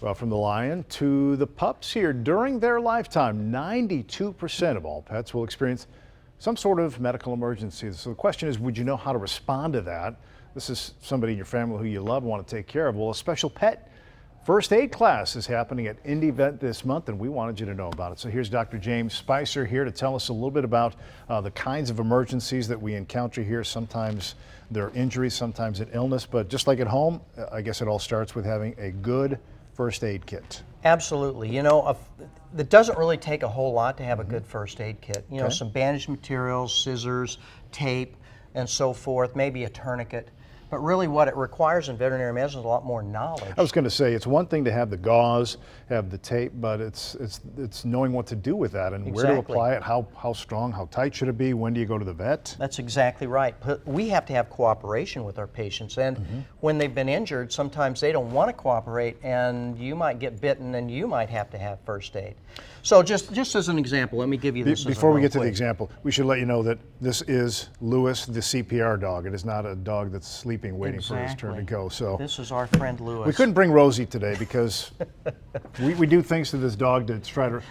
Well, from the lion to the pups here, during their lifetime, 92% of all pets will experience some sort of medical emergency. So the question is, would you know how to respond to that? This is somebody in your family who you love and want to take care of. Well, a special pet first aid class is happening at IndyVet this month, and we wanted you to know about it. So here's Dr. James Speiser here to tell us a little bit about the kinds of emergencies that we encounter here. Sometimes they're injuries, sometimes an illness, but just like at home, I guess it all starts with having a good first aid kit. Absolutely. You know, it doesn't really take a whole lot to have a good first aid kit. You know, some bandage materials, scissors, tape, and so forth, maybe a tourniquet. But really what it requires in veterinary medicine is a lot more knowledge. I was going to say, it's one thing to have the gauze, have the tape, but it's knowing what to do with that and where to apply it, how strong, how tight should it be, when do you go to the vet? That's exactly right. But we have to have cooperation with our patients, and when they've been injured, sometimes they don't want to cooperate, and you might get bitten and you might have to have first aid. So just as an example, let me give you this. Before we get to the example, we should let you know that this is Lewis, the CPR dog. It is not a dog that's sleeping, waiting for his turn to go. So this is our friend Lewis. We couldn't bring Rosie today because we do things to this dog to try to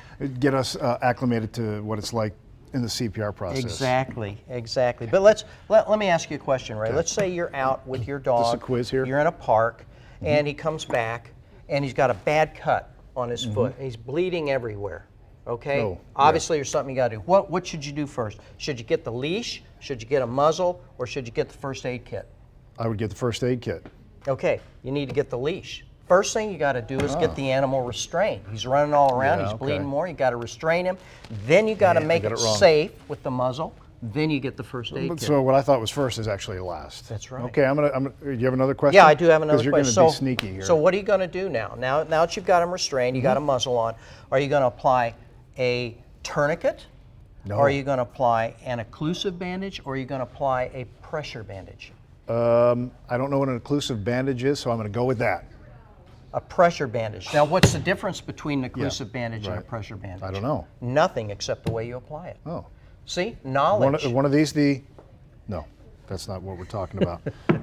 get us acclimated to what it's like in the CPR process. Exactly. But let me ask you a question, Ray. Let's say you're out with your dog. This is a quiz here. You're in a park, and he comes back, and he's got a bad cut on his foot. He's bleeding everywhere. Okay? Obviously, there's something you got to do. What should you do first? Should you get the leash? Should you get a muzzle? Or should you get the first aid kit? I would get the first aid kit. Okay, you need to get the leash. First thing you got to do is get the animal restrained. He's running all around. He's bleeding more. You got to restrain him. Then you got to make it safe with the muzzle. Then you get the first aid kit. So what I thought was first is actually last. That's right. Okay, do you have another question? Yeah, I do have another question. Because you're going to be sneaky here. So what are you going to do now? Now that you've got him restrained, you got a muzzle on, are you going to apply a tourniquet? No. Or are you going to apply an occlusive bandage? Or are you going to apply a pressure bandage? I don't know what an occlusive bandage is, so I'm going to go with that. A pressure bandage. Now, what's the difference between an occlusive bandage and a pressure bandage? I don't know. Nothing except the way you apply it. Oh. See? Knowledge. One of these, no, that's not what we're talking about.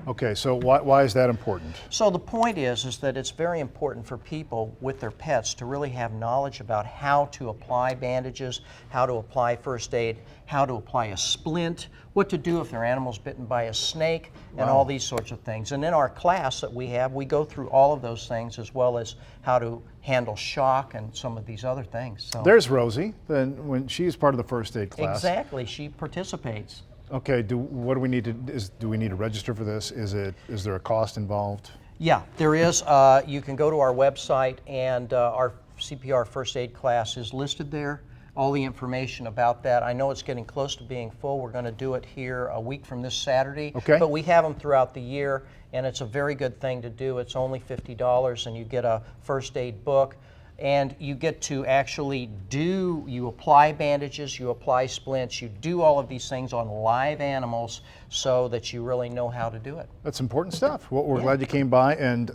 Okay, so why is that important? So the point is that it's very important for people with their pets to really have knowledge about how to apply bandages, how to apply first aid, how to apply a splint, what to do if their animal's bitten by a snake, and all these sorts of things. And in our class that we have, we go through all of those things, as well as how to handle shock and some of these other things. So there's Rosie, then when she's part of the first aid class. Exactly, she participates. Okay, what do we need to do? We need to register for this? Is there a cost involved? Yeah, there is. You can go to our website, and our CPR first aid class is listed there. All the information about that. I know it's getting close to being full. We're going to do it here a week from this Saturday. Okay. But we have them throughout the year, and it's a very good thing to do. It's only $50, and you get a first aid book. And you get to actually you apply bandages, you apply splints, you do all of these things on live animals so that you really know how to do it. That's important stuff. Well, we're glad you came by, and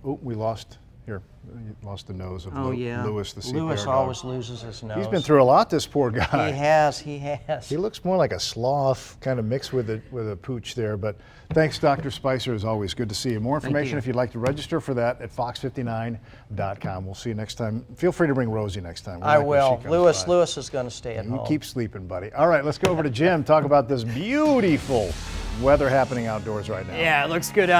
we lost the nose of Lewis, the CPR Lewis dog. always loses his nose. He's been through a lot, this poor guy. He has. He looks more like a sloth, kind of mixed with a pooch there. But thanks, Dr. Spicer, as always. Good to see you. More information if you'd like to register for that at fox59.com. We'll see you next time. Feel free to bring Rosie next time. I will. Lewis is going to stay at home. You keep sleeping, buddy. All right, let's go over to Jim, talk about this beautiful weather happening outdoors right now. Yeah, it looks good out.